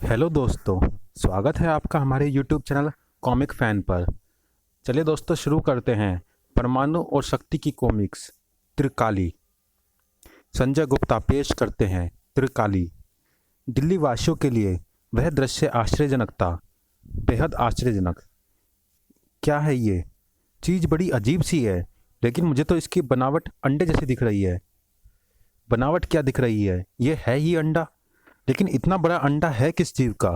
Hello दोस्तों। स्वागत है आपका हमारे यूट्यूब चैनल कॉमिक फैन पर। चलिए दोस्तों शुरू करते हैं परमाणु और शक्ति की कॉमिक्स त्रिकाली। संजय गुप्ता पेश करते हैं त्रिकाली। दिल्ली वासियों के लिए वह दृश्य आश्चर्यजनक था, बेहद आश्चर्यजनक। क्या है ये चीज़? बड़ी अजीब सी है, लेकिन मुझे तो इसकी बनावट अंडे जैसी दिख रही है। बनावट क्या दिख रही है? ये है ही अंडा, लेकिन इतना बड़ा अंडा है किस जीव का?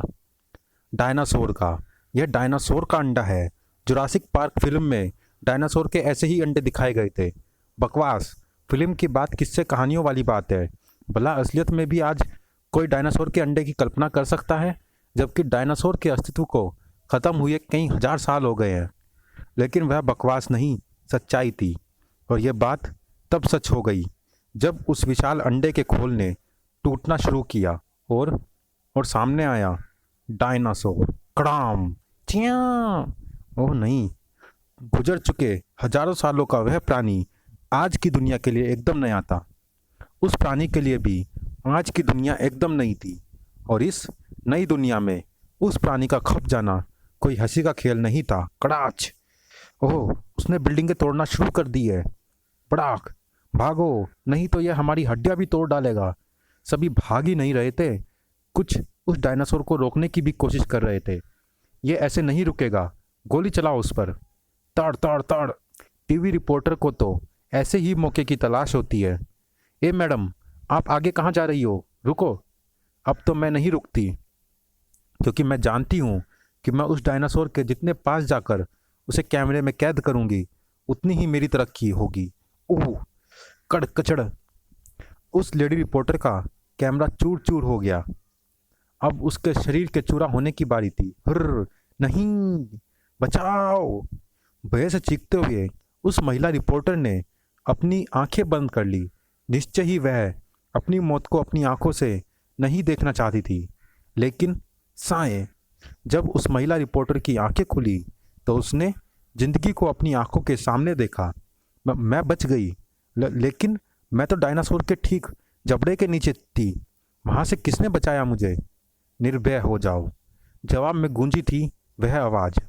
डायनासोर का। यह डायनासोर का अंडा है। जुरासिक पार्क फिल्म में डायनासोर के ऐसे ही अंडे दिखाए गए थे। बकवास। फिल्म की बात किससे कहानियों वाली बात है। भला असलियत में भी आज कोई डायनासोर के अंडे की कल्पना कर सकता है, जबकि डायनासोर के अस्तित्व को ख़त्म हुए कई हजार साल हो गए हैं। लेकिन वह बकवास नहीं, सच्चाई थी। और यह बात तब सच हो गई जब उस विशाल अंडे के खोल ने टूटना शुरू किया और सामने आया डायनासोर। कड़ाम। चिया। ओह नहीं, गुजर चुके हजारों सालों का वह प्राणी आज की दुनिया के लिए एकदम नया था। उस प्राणी के लिए भी आज की दुनिया एकदम नई थी, और इस नई दुनिया में उस प्राणी का खप जाना कोई हंसी का खेल नहीं था। कड़ाच। ओह, उसने बिल्डिंगें तोड़ना शुरू कर दी है। बड़ाक। भागो, नहीं तो यह हमारी हड्डियां भी तोड़ डालेगा। सभी भाग ही नहीं रहे थे, कुछ उस डायनासोर को रोकने की भी कोशिश कर रहे थे। ये ऐसे नहीं रुकेगा, गोली चलाओ उस पर। तड़ तड़ तड़। टीवी रिपोर्टर को तो ऐसे ही मौके की तलाश होती है। ए मैडम, आप आगे कहाँ जा रही हो? रुको। अब तो मैं नहीं रुकती, क्योंकि मैं जानती हूँ कि मैं उस डायनासोर के जितने पास जाकर उसे कैमरे में कैद करूँगी, उतनी ही मेरी तरक्की होगी। ओह, कड़ कचड़। उस लेडी रिपोर्टर का कैमरा चूर चूर हो गया। अब उसके शरीर के चूरा होने की बारी थी। हुर्र, नहीं, बचाओ। भय से चीखते हुए उस महिला रिपोर्टर ने अपनी आंखें बंद कर ली। निश्चय ही वह अपनी मौत को अपनी आंखों से नहीं देखना चाहती थी। लेकिन साए, जब उस महिला रिपोर्टर की आंखें खुली तो उसने जिंदगी को अपनी आंखों के सामने देखा। मैं बच गई, लेकिन मैं तो डायनासोर के ठीक जबड़े के नीचे थी। वहां से किसने बचाया मुझे? निर्भय हो जाओ, जवाब में गूंजी थी वह आवाज़,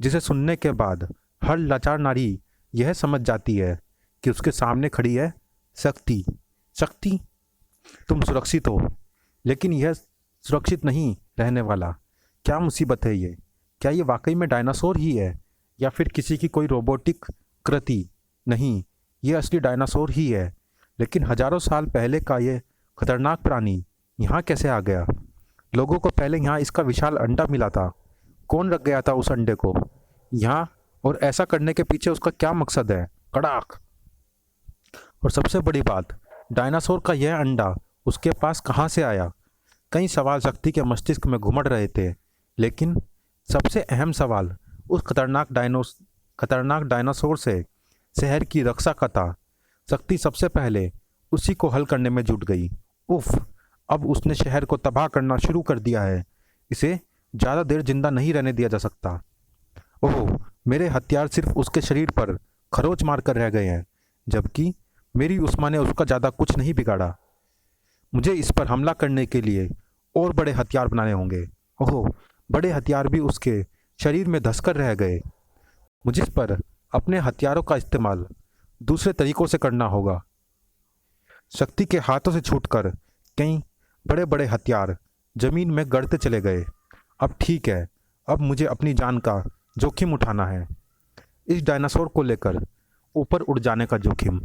जिसे सुनने के बाद हर लाचार नारी यह समझ जाती है कि उसके सामने खड़ी है शक्ति। शक्ति, तुम सुरक्षित हो, लेकिन यह सुरक्षित नहीं रहने वाला। क्या मुसीबत है ये? क्या ये वाकई में डायनासोर ही है, या फिर किसी की कोई रोबोटिक कृति? नहीं, ये असली डायनासोर ही है। लेकिन हजारों साल पहले का ये खतरनाक प्राणी यहाँ कैसे आ गया? लोगों को पहले यहाँ इसका विशाल अंडा मिला था। कौन रख गया था उस अंडे को यहाँ, और ऐसा करने के पीछे उसका क्या मकसद है? कड़ाक। और सबसे बड़ी बात, डायनासोर का यह अंडा उसके पास कहाँ से आया? कई सवाल शक्ति के मस्तिष्क में घुमड़ रहे थे, लेकिन सबसे अहम सवाल उस खतरनाक डायनासोर से शहर की रक्षा का था। शक्ति सबसे पहले उसी को हल करने में जुट गई। उफ, अब उसने शहर को तबाह करना शुरू कर दिया है। इसे ज़्यादा देर जिंदा नहीं रहने दिया जा सकता। ओह, मेरे हथियार सिर्फ उसके शरीर पर खरोच मार कर रह गए हैं, जबकि मेरी उस्मा ने उसका ज़्यादा कुछ नहीं बिगाड़ा। मुझे इस पर हमला करने के लिए और बड़े हथियार बनाने होंगे। ओह, बड़े हथियार भी उसके शरीर में धंसकर रह गए। मुझे इस पर अपने हथियारों का इस्तेमाल दूसरे तरीकों से करना होगा। शक्ति के हाथों से छूटकर कई बड़े बड़े हथियार जमीन में गड़ते चले गए। अब ठीक है, अब मुझे अपनी जान का जोखिम उठाना है। इस डायनासोर को लेकर ऊपर उड़ जाने का जोखिम।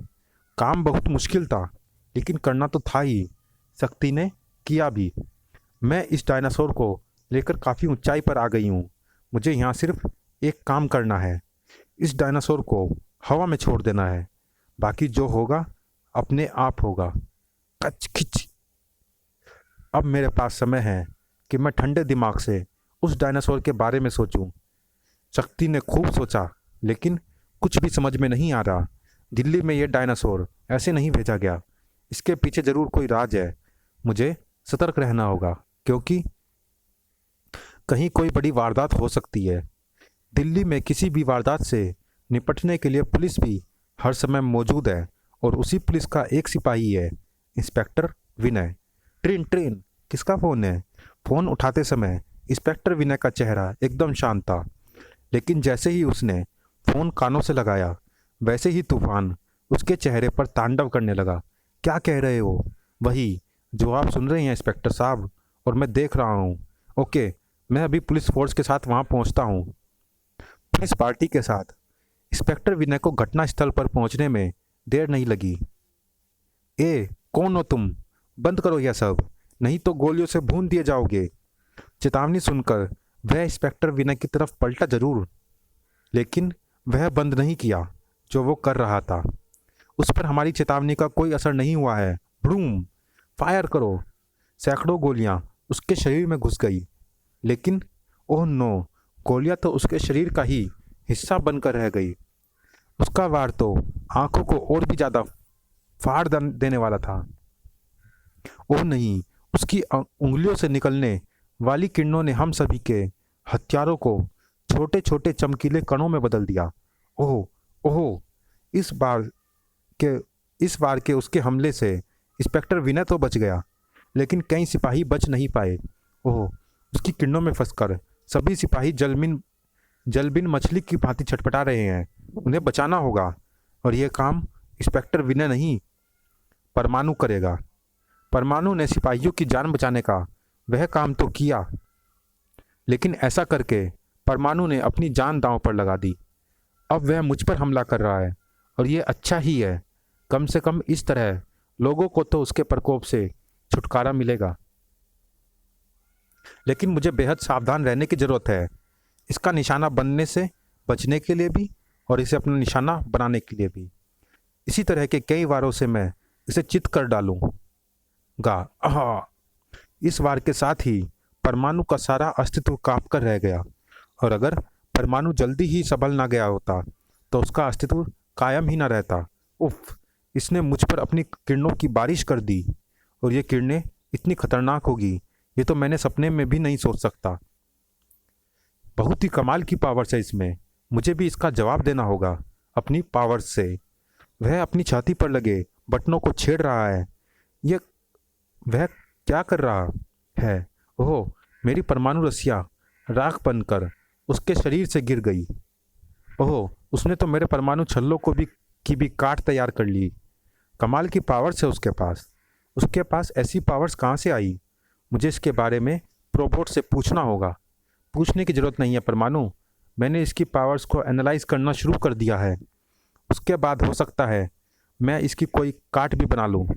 काम बहुत मुश्किल था, लेकिन करना तो था ही। शक्ति ने किया भी। मैं इस डायनासोर को लेकर काफ़ी ऊंचाई पर आ गई हूँ। मुझे यहाँ सिर्फ एक काम करना है, इस डायनासोर को हवा में छोड़ देना है। बाकी जो होगा अपने आप होगा। कच खिच। अब मेरे पास समय है कि मैं ठंडे दिमाग से उस डायनासोर के बारे में सोचूं। शक्ति ने खूब सोचा, लेकिन कुछ भी समझ में नहीं आ रहा। दिल्ली में यह डायनासोर ऐसे नहीं भेजा गया। इसके पीछे ज़रूर कोई राज है। मुझे सतर्क रहना होगा, क्योंकि कहीं कोई बड़ी वारदात हो सकती है। दिल्ली में किसी भी वारदात से निपटने के लिए पुलिस भी हर समय मौजूद है, और उसी पुलिस का एक सिपाही है, इंस्पेक्टर विनय। Train train. किसका फ़ोन है? फ़ोन उठाते समय इंस्पेक्टर विनय का चेहरा एकदम शांत था, लेकिन जैसे ही उसने फ़ोन कानों से लगाया, वैसे ही तूफान उसके चेहरे पर तांडव करने लगा। क्या कह रहे हो? वही जो आप सुन रहे हैं इंस्पेक्टर साहब, और मैं देख रहा हूँ। ओके, मैं अभी पुलिस फोर्स के साथ वहाँ पहुँचता हूँ। पुलिस पार्टी के साथ इंस्पेक्टर विनय को घटनास्थल पर पहुँचने में देर नहीं लगी। ए, कौन हो तुम? बंद करो यह सब, नहीं तो गोलियों से भून दिए जाओगे। चेतावनी सुनकर वह इंस्पेक्टर विनय की तरफ पलटा जरूर, लेकिन वह बंद नहीं किया जो वो कर रहा था। उस पर हमारी चेतावनी का कोई असर नहीं हुआ है। भ्रूम! फायर करो! सैकड़ों गोलियां उसके शरीर में घुस गई, लेकिन ओह नो, गोलियां तो उसके शरीर का ही हिस्सा बनकर रह गई। उसका वार तो आंखों को और भी ज़्यादा फाड़ देने वाला था। ओह नहीं, उसकी उंगलियों से निकलने वाली किरणों ने हम सभी के हथियारों को छोटे छोटे चमकीले कणों में बदल दिया। ओह ओह, इस बार के इस बार के उसके हमले से इंस्पेक्टर विनय तो बच गया, लेकिन कई सिपाही बच नहीं पाए। ओह, उसकी किरणों में फंसकर सभी सिपाही जलबिन मछली की भांति छटपटा रहे हैं। उन्हें बचाना होगा, और यह काम इंस्पेक्टर विनय नहीं, परमाणु करेगा। परमाणु ने सिपाहियों की जान बचाने का वह काम तो किया, लेकिन ऐसा करके परमाणु ने अपनी जान दांव पर लगा दी। अब वह मुझ पर हमला कर रहा है, और ये अच्छा ही है। कम से कम इस तरह लोगों को तो उसके प्रकोप से छुटकारा मिलेगा। लेकिन मुझे बेहद सावधान रहने की ज़रूरत है, इसका निशाना बनने से बचने के लिए भी, और इसे अपना निशाना बनाने के लिए भी। इसी तरह के कई वारों से मैं इसे चित कर डालूंगा। आहा! इस वार के साथ ही परमाणु का सारा अस्तित्व कांप कर रह गया, और अगर परमाणु जल्दी ही संभल ना गया होता तो उसका अस्तित्व कायम ही ना रहता। उफ! इसने मुझ पर अपनी किरणों की बारिश कर दी, और ये किरणें इतनी खतरनाक होगी, ये तो मैंने सपने में भी नहीं सोच सकता। बहुत ही कमाल की पावर्स है इसमें, मुझे भी इसका जवाब देना होगा अपनी पावर्स से। वह अपनी छाती पर लगे बटनों को छेड़ रहा है। ये वह क्या कर रहा है? ओह, मेरी परमाणु रस्सियाँ राख बनकर उसके शरीर से गिर गई। ओह, उसने तो मेरे परमाणु छल्लों की भी काट तैयार कर ली। कमाल की पावर्स है उसके पास। उसके पास ऐसी पावर्स कहाँ से आई? मुझे इसके बारे में प्रोबोट से पूछना होगा। पूछने की ज़रूरत नहीं है परमाणु, मैंने इसकी पावर्स को एनालाइज करना शुरू कर दिया है। उसके बाद हो सकता है मैं इसकी कोई काट भी बना लूँ।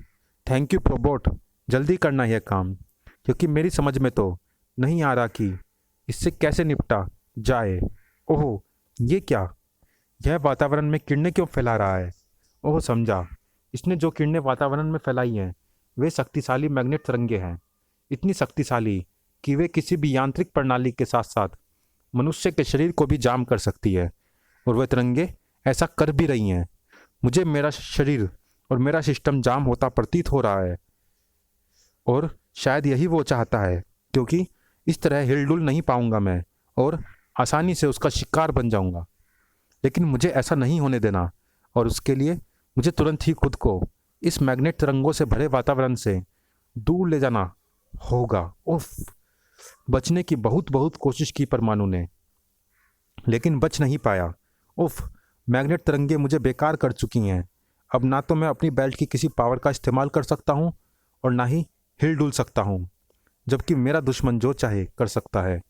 थैंक यू प्रोबोट, जल्दी करना यह काम, क्योंकि मेरी समझ में तो नहीं आ रहा कि इससे कैसे निपटा जाए। ओह, ये क्या? यह वातावरण में किरणें क्यों फैला रहा है? ओह, समझा। इसने जो किरणें वातावरण में फैलाई हैं वे शक्तिशाली मैग्नेट तरंगे हैं, इतनी शक्तिशाली कि वे किसी भी यांत्रिक प्रणाली के साथ साथ मनुष्य के शरीर को भी जाम कर सकती है, और वे तरंगे ऐसा कर भी रही हैं। मुझे मेरा शरीर और मेरा सिस्टम जाम होता प्रतीत हो रहा है, और शायद यही वो चाहता है, क्योंकि इस तरह हिलडुल नहीं पाऊंगा मैं, और आसानी से उसका शिकार बन जाऊंगा। लेकिन मुझे ऐसा नहीं होने देना, और उसके लिए मुझे तुरंत ही खुद को इस मैग्नेट तरंगों से भरे वातावरण से दूर ले जाना होगा। उफ! बचने की बहुत बहुत कोशिश की परमाणु ने, लेकिन बच नहीं पाया। उफ! मैग्नेट तरंगे मुझे बेकार कर चुकी हैं। अब ना तो मैं अपनी बेल्ट की किसी पावर का इस्तेमाल कर सकता हूँ, और ना ही हिल डुल सकता हूँ, जबकि मेरा दुश्मन जो चाहे कर सकता है।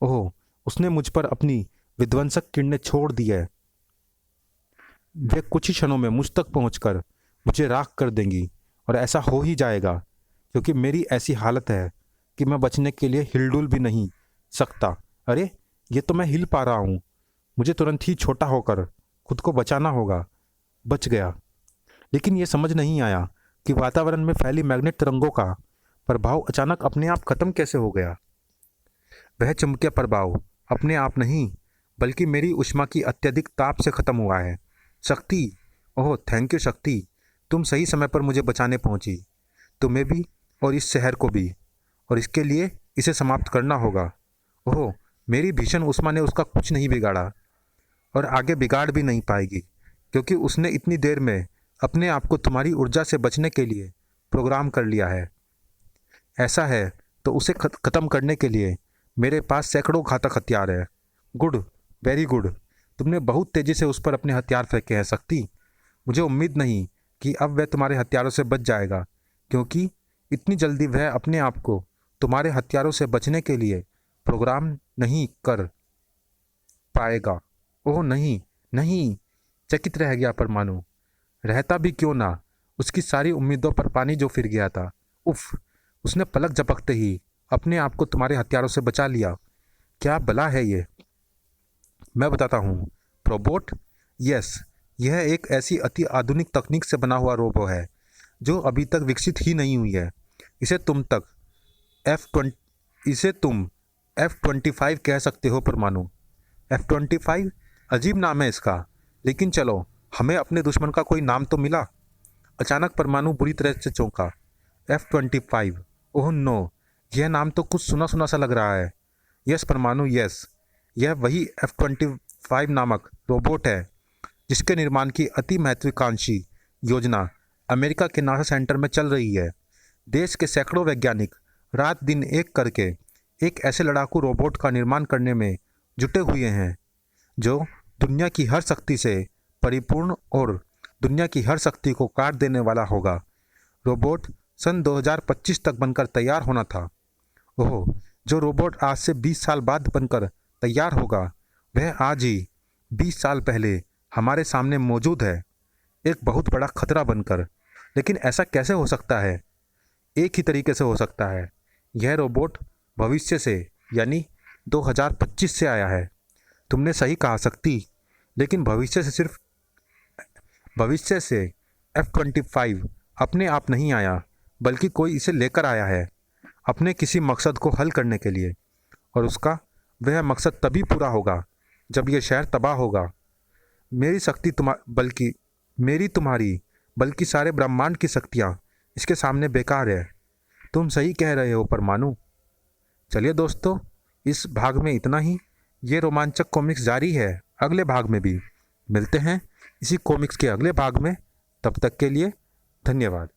ओह, उसने मुझ पर अपनी विध्वंसक किरणें छोड़ दी है। वे कुछ ही क्षणों में मुझ तक पहुंचकर मुझे राख कर देंगी, और ऐसा हो ही जाएगा, क्योंकि मेरी ऐसी हालत है कि मैं बचने के लिए हिलडुल भी नहीं सकता। अरे, ये तो मैं हिल पा रहा हूँ। मुझे तुरंत ही छोटा होकर खुद को बचाना होगा। बच गया। लेकिन ये समझ नहीं आया कि वातावरण में फैली मैग्नेट तरंगों का प्रभाव अचानक अपने आप खत्म कैसे हो गया। वह चुंबकीय प्रभाव अपने आप नहीं, बल्कि मेरी ऊष्मा की अत्यधिक ताप से खत्म हुआ है। शक्ति! ओह, थैंक यू शक्ति, तुम सही समय पर मुझे बचाने पहुंची। तुम्हें भी, और इस शहर को भी, और इसके लिए इसे समाप्त करना होगा। ओह, मेरी भीषण ऊष्मा ने उसका कुछ नहीं बिगाड़ा, और आगे बिगाड़ भी नहीं पाएगी, क्योंकि उसने इतनी देर में अपने आप को तुम्हारी ऊर्जा से बचने के लिए प्रोग्राम कर लिया है। ऐसा है तो उसे ख़त्म करने के लिए मेरे पास सैकड़ों घातक हथियार है। Good, very good. तुमने बहुत तेज़ी से उस पर अपने हथियार फेंके हैं शक्ति। मुझे उम्मीद नहीं कि अब वह तुम्हारे हथियारों से बच जाएगा, क्योंकि इतनी जल्दी वह अपने आप को तुम्हारे हथियारों से बचने के लिए प्रोग्राम नहीं कर पाएगा। ओह नहीं, नहीं। चकित रह गया परमाणु। रहता भी क्यों ना, उसकी सारी उम्मीदों पर पानी जो फिर गया था। उफ, उसने पलक झपकते ही अपने आप को तुम्हारे हथियारों से बचा लिया। क्या बला है ये? मैं बताता हूँ। रोबोट? यस, यह एक ऐसी अति आधुनिक तकनीक से बना हुआ रोबो है जो अभी तक विकसित ही नहीं हुई है। इसे तुम F-25 कह सकते हो परमाणु। F-25? अजीब नाम है इसका, लेकिन चलो, हमें अपने दुश्मन का कोई नाम तो मिला। अचानक परमाणु बुरी तरह से चौंका। F-25? ओह नो, यह नाम तो कुछ सुना सुना सा लग रहा है। यस परमाणु, यस, यह वही F-25 नामक रोबोट है जिसके निर्माण की अति महत्वाकांक्षी योजना अमेरिका के नासा सेंटर में चल रही है। देश के सैकड़ों वैज्ञानिक रात दिन एक करके एक ऐसे लड़ाकू रोबोट का निर्माण करने में जुटे हुए हैं जो दुनिया की हर शक्ति से परिपूर्ण और दुनिया की हर शक्ति को काट देने वाला होगा। रोबोट सन 2025 तक बनकर तैयार होना था। ओह, जो रोबोट आज से 20 साल बाद बनकर तैयार होगा वह आज ही 20 साल पहले हमारे सामने मौजूद है, एक बहुत बड़ा खतरा बनकर। लेकिन ऐसा कैसे हो सकता है? एक ही तरीके से हो सकता है। यह रोबोट भविष्य से यानी 2025 से आया है। तुमने सही कहा शक्ति, लेकिन भविष्य से F-25 अपने आप नहीं आया, बल्कि कोई इसे लेकर आया है अपने किसी मकसद को हल करने के लिए। और उसका वह मकसद तभी पूरा होगा जब यह शहर तबाह होगा। मेरी शक्ति तुम्हारी बल्कि सारे ब्रह्मांड की शक्तियाँ इसके सामने बेकार है। तुम सही कह रहे हो परमाणु। चलिए दोस्तों, इस भाग में इतना ही। ये रोमांचक कॉमिक्स जारी है अगले भाग में भी। मिलते हैं इसी कॉमिक्स के अगले भाग में। तब तक के लिए धन्यवाद।